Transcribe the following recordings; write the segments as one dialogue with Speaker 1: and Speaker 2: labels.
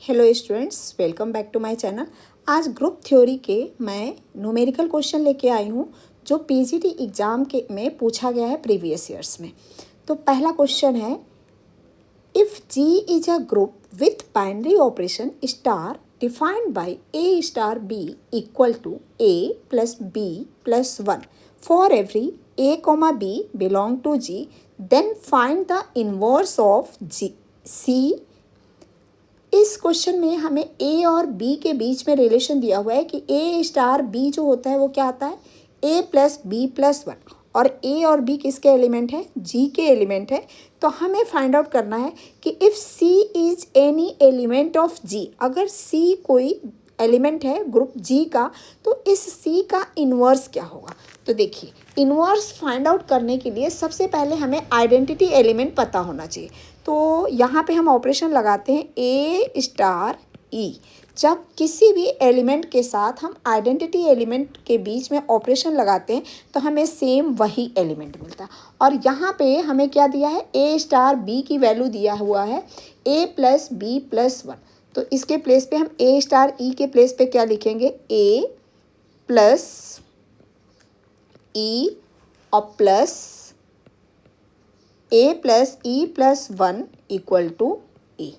Speaker 1: Hello students, welcome back to my channel. आज group theory के मैं न्यूमेरिकल क्वेश्चन लेके आई हूँ जो पीजीटी एग्ज़ाम के में पूछा गया है प्रीवियस ईयर्स में। तो पहला क्वेश्चन है, if G is a group with binary operation star defined by a star b equal to a plus b plus one for every a comma b belong to G, then find the inverse of G c. इस question में हमें ए और B के बीच में relation दिया हुआ है कि ए स्टार बी जो होता है वो क्या आता है, ए प्लस बी प्लस वन, और ए और बी किसके एलिमेंट है, जी के एलिमेंट है। तो हमें फाइंड आउट करना है कि if C is any element of G, अगर सी कोई एलिमेंट है ग्रुप जी का, तो इस सी का इन्वर्स क्या होगा। तो देखिए, इन्वर्स फाइंड आउट करने के लिए सबसे पहले हमें आइडेंटिटी एलिमेंट पता होना चाहिए। तो यहाँ पे हम ऑपरेशन लगाते हैं ए स्टार ई। जब किसी भी एलिमेंट के साथ हम आइडेंटिटी एलिमेंट के बीच में ऑपरेशन लगाते हैं तो हमें सेम वही एलिमेंट मिलता है। और यहाँ पे हमें क्या दिया है, ए स्टार बी की वैल्यू दिया हुआ है ए प्लस बी प्लस वन। तो इसके प्लेस पे हम ए स्टार ई के प्लेस पे क्या लिखेंगे, ए प्लस ई और plus a plus e plus one equal to a.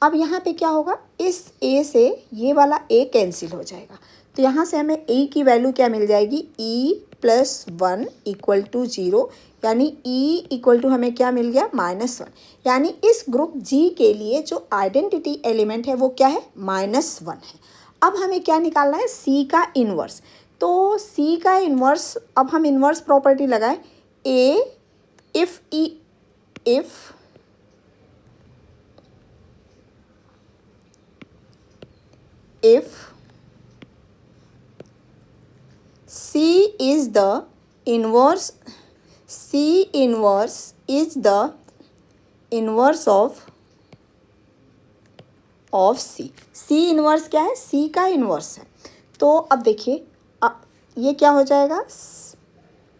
Speaker 1: अब यहाँ पे क्या होगा, इस ए से ये वाला ए कैंसिल हो जाएगा। तो यहाँ से हमें ए की वैल्यू क्या मिल जाएगी, e plus one equal to zero, यानी ई इक्वल टू हमें क्या मिल गया, माइनस वन। यानी इस ग्रुप जी के लिए जो आइडेंटिटी एलिमेंट है वो क्या है, माइनस वन है। अब हमें क्या निकालना है, सी का इन्वर्स। तो सी का इन्वर्स, अब हम इन्वर्स प्रॉपर्टी लगाएं, a if e if C is the inverse, C inverse is the inverse of C। C inverse क्या है, C का इन्वर्स है। तो अब देखिए, अब ये क्या हो जाएगा,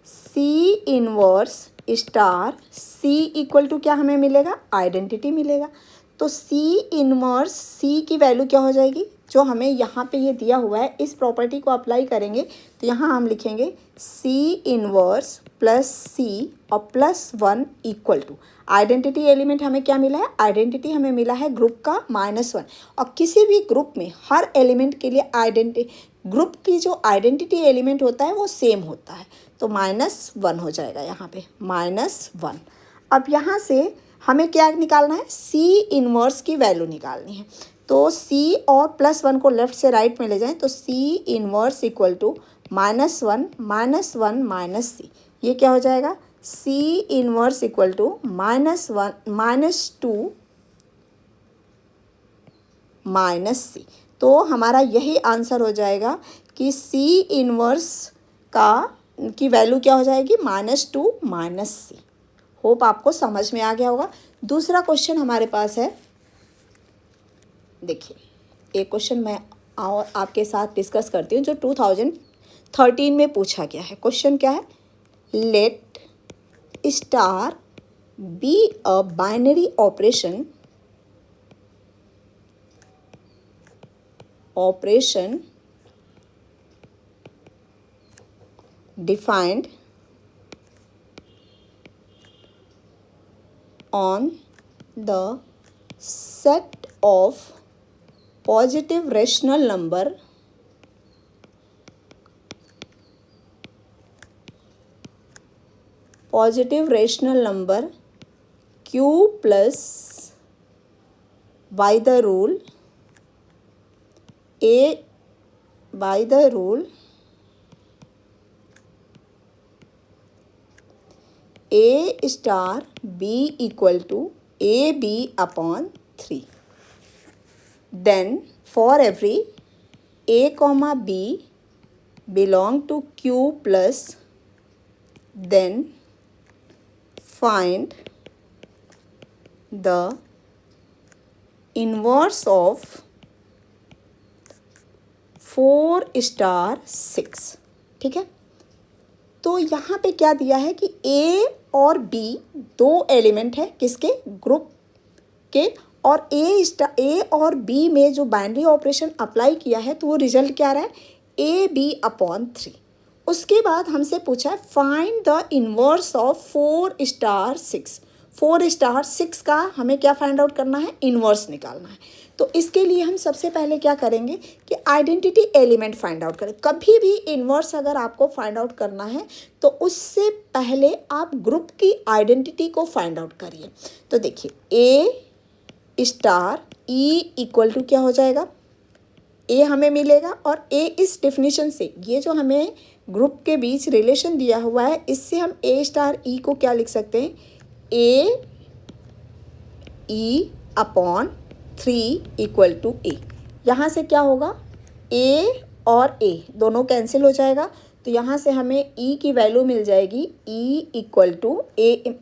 Speaker 1: C inverse star C equal to क्या हमें मिलेगा, आइडेंटिटी मिलेगा। तो C इन्वर्स C की वैल्यू क्या हो जाएगी, जो हमें यहाँ पे ये दिया हुआ है, इस प्रॉपर्टी को अप्लाई करेंगे तो यहाँ हम लिखेंगे C इन्वर्स प्लस C और plus one equal to identity element हमें क्या मिला है, आइडेंटिटी हमें मिला है ग्रुप का माइनस वन। और किसी भी ग्रुप में हर एलिमेंट के लिए ग्रुप की जो आइडेंटिटी एलिमेंट होता है वो सेम होता है। तो माइनस वन हो जाएगा यहाँ पे, माइनस वन। अब यहाँ से हमें क्या निकालना है, C इन्वर्स की वैल्यू निकालनी है। तो C और प्लस वन को लेफ्ट से राइट में ले जाएं तो C inverse equal to minus one minus c. ये क्या हो जाएगा, C inverse equal to minus one minus two minus c. तो हमारा यही आंसर हो जाएगा कि C इन्वर्स की वैल्यू क्या हो जाएगी, माइनस टू माइनस सी। होप आपको समझ में आ गया होगा। दूसरा क्वेश्चन हमारे पास है, देखिए एक क्वेश्चन मैं और आपके साथ डिस्कस करती हूँ जो 2013 में पूछा गया है। क्वेश्चन क्या है, let star b a binary operation defined on the set of positive rational number q plus by the rule A star B equal to AB upon 3. Then for every A comma B belong to Q plus, then find the inverse of 4 star 6। ठीक है, तो यहाँ पे क्या दिया है कि A और B दो एलिमेंट है किसके, ग्रुप के, और ए और बी में जो बाइनरी ऑपरेशन अप्लाई किया है तो वो रिजल्ट क्या रहा है, ए बी अपॉन 3। उसके बाद हमसे पूछा है find the inverse of 4 star 6। 4 star 6 का हमें क्या फाइंड आउट करना है, इन्वर्स निकालना है। तो इसके लिए हम सबसे पहले क्या करेंगे कि आइडेंटिटी एलिमेंट फाइंड आउट करें। कभी भी इन्वर्स अगर आपको फाइंड आउट करना है तो उससे पहले आप ग्रुप की आइडेंटिटी को फाइंड आउट करिए। तो देखिए ए स्टार ई इक्वल टू क्या हो जाएगा, ए हमें मिलेगा और ए इस डेफिनेशन से, ये जो हमें ग्रुप के बीच रिलेशन दिया हुआ है, इससे हम ए स्टार ई को क्या लिख सकते हैं, ए ई अपॉन 3 इक्वल टू ए। यहाँ से क्या होगा, ए और ए दोनों कैंसिल हो जाएगा, तो यहाँ से हमें ई की वैल्यू मिल जाएगी e equal to a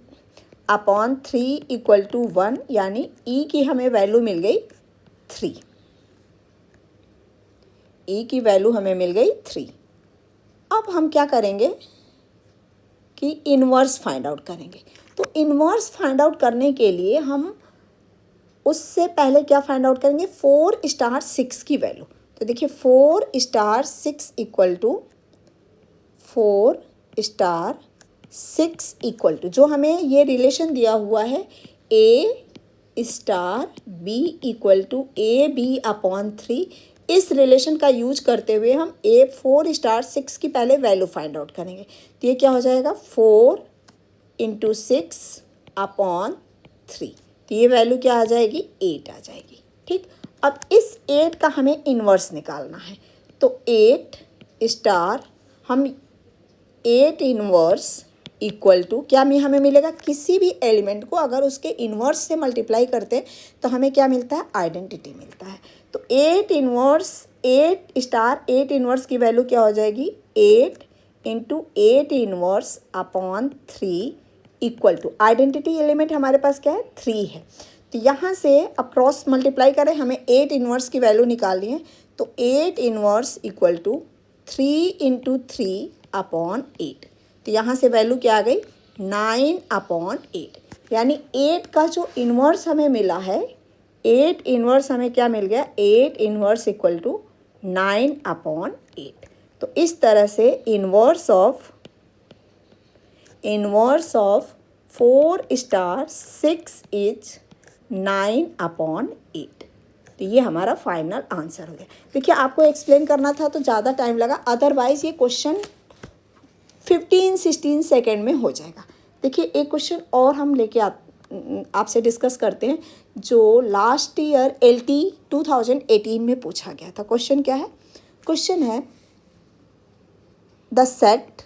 Speaker 1: upon 3 equal to 1, यानी ई की हमें वैल्यू मिल गई 3। ई की वैल्यू हमें मिल गई 3। अब हम क्या करेंगे कि इन्वर्स फाइंड आउट करेंगे। तो इन्वर्स फाइंड आउट करने के लिए हम उससे पहले क्या फाइंड आउट करेंगे, 4 स्टार 6 की वैल्यू। तो देखिए 4 star 6 equal to 4 star 6 equal to, जो हमें ये रिलेशन दिया हुआ है a star b equal to a b upon 3, इस रिलेशन का यूज करते हुए हम 4 स्टार 6 की पहले वैल्यू फाइंड आउट करेंगे। तो ये क्या हो जाएगा, 4 इंटू 6 अपॉन 3, तो ये वैल्यू क्या आ जाएगी, 8 आ जाएगी। ठीक, अब इस 8 का हमें इन्वर्स निकालना है। तो 8 स्टार हम 8 इन्वर्स इक्वल टू क्या में हमें मिलेगा, किसी भी एलिमेंट को अगर उसके इन्वर्स से मल्टीप्लाई करते हैं तो हमें क्या मिलता है, आइडेंटिटी मिलता है। तो 8 इन्वर्स 8 स्टार 8 इन्वर्स की वैल्यू क्या हो जाएगी, 8 into 8 inverse upon 3 equal to, identity element हमारे पास क्या है, 3 है। तो यहाँ से अब क्रॉस मल्टीप्लाई करें, हमें 8 इन्वर्स की वैल्यू निकालनी है। तो 8 inverse equal to 3 into 3 upon 8, तो यहाँ से वैल्यू क्या आ गई, 9 अपॉन 8, यानी 8 का जो इन्वर्स हमें मिला है, 8 इन्वर्स हमें क्या मिल गया, 8 इन्वर्स इक्वल टू 9 अपॉन 8। तो इस तरह से inverse of 4 star 6 is 9 upon 8। तो ये हमारा फाइनल आंसर हो गया। देखिए आपको एक्सप्लेन करना था तो ज़्यादा टाइम लगा, अदरवाइज ये क्वेश्चन 15-16 सेकेंड में हो जाएगा। देखिए एक क्वेश्चन और हम लेके आपसे डिस्कस करते हैं, जो लास्ट ईयर LT 2018 में पूछा गया था। क्वेश्चन क्या है, क्वेश्चन है the set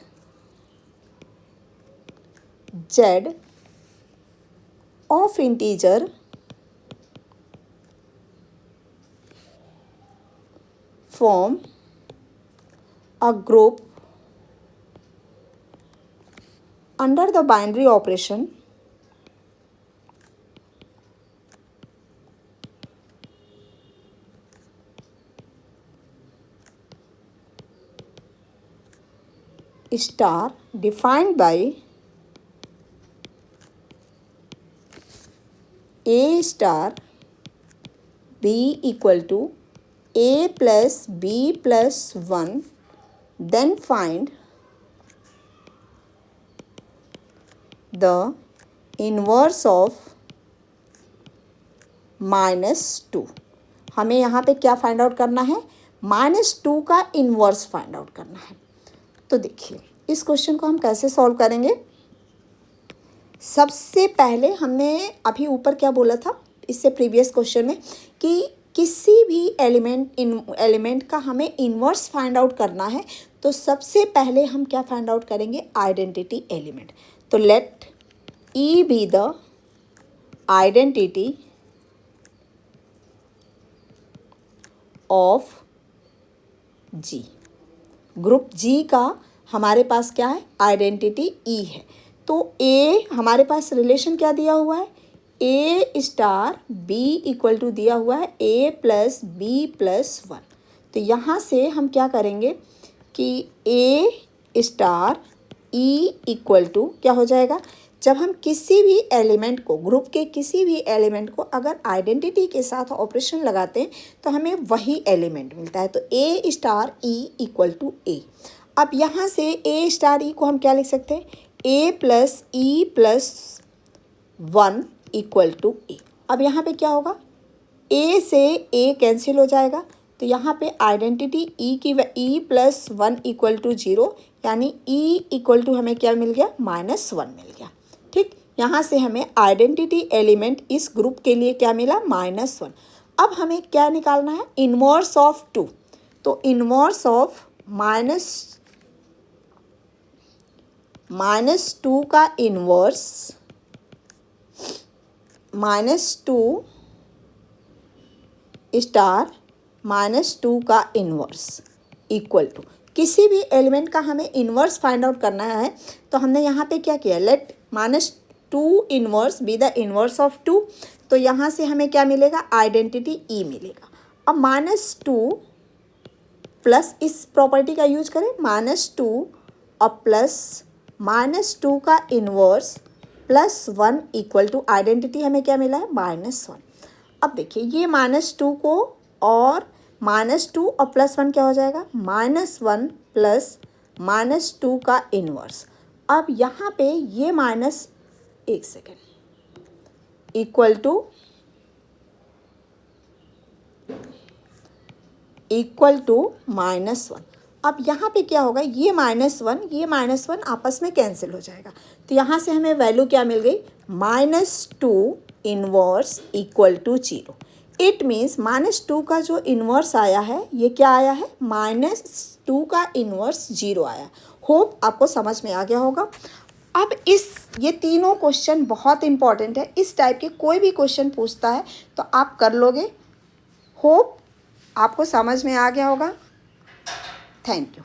Speaker 1: Z of integer form a group under the binary operation star defined by A star B equal to A plus B plus 1, then find the inverse of -2। हमें यहाँ पे क्या find out करना है, -2 का inverse find out करना है। तो देखिए इस क्वेश्चन को हम कैसे सॉल्व करेंगे। सबसे पहले हमने अभी ऊपर क्या बोला था इससे प्रीवियस क्वेश्चन में, कि किसी भी एलिमेंट का हमें इन्वर्स फाइंड आउट करना है तो सबसे पहले हम क्या फाइंड आउट करेंगे, आइडेंटिटी एलिमेंट। तो let E be the identity of G। Group G का हमारे पास क्या है, आइडेंटिटी E है। तो A हमारे पास रिलेशन क्या दिया हुआ है, A star B equal to दिया हुआ है A प्लस B प्लस 1। तो यहाँ से हम क्या करेंगे कि A star E equal to क्या हो जाएगा, जब हम किसी भी एलिमेंट को, ग्रुप के किसी भी एलिमेंट को अगर आइडेंटिटी के साथ ऑपरेशन लगाते हैं तो हमें वही एलिमेंट मिलता है। तो ए star E equal to a. अब यहाँ से ए स्टार ई को हम क्या लिख सकते हैं, a plus e plus 1 equal to a. अब यहाँ पे क्या होगा, ए से ए कैंसिल हो जाएगा, तो यहाँ पे आइडेंटिटी ई की ई प्लस 1 इक्वल टू 0, यानी ई इक्वल टू हमें क्या मिल गया, -1 मिल गया। ठीक, यहाँ से हमें आइडेंटिटी एलिमेंट इस ग्रुप के लिए क्या मिला, -1। अब हमें क्या निकालना है, इनवर्स ऑफ 2। तो इनवर्स ऑफ -2 का इनवर्स, -2 स्टार -2 का इन्वर्स इक्वल टू, किसी भी एलिमेंट का हमें इन्वर्स फाइंड आउट करना है तो हमने यहाँ पे क्या किया, let -2 inverse be the inverse of 2। तो यहाँ से हमें क्या मिलेगा, आइडेंटिटी ई मिलेगा। अब -2 प्लस इस प्रॉपर्टी का यूज करें, -2 और प्लस -2 का inverse plus 1 equal to, identity हमें क्या मिला है, -1। अब देखिए ये -2 को और -2 और +1 क्या हो जाएगा, -1 प्लस -2 का इन्वर्स। अब यहाँ पे ये एक सेकेंड इक्वल टू -1। अब यहाँ पे क्या होगा, ये -1 आपस में कैंसिल हो जाएगा। तो यहाँ से हमें वैल्यू क्या मिल गई, -2 inverse equal to 0। It means -2 का जो इन्वर्स आया है, ये क्या आया है, -2 का इन्वर्स 0 आया। होप आपको समझ में आ गया होगा। अब ये तीनों क्वेश्चन बहुत इंपॉर्टेंट है। इस टाइप के कोई भी क्वेश्चन पूछता है तो आप कर लोगे। होप आपको समझ में आ गया होगा। Thank you.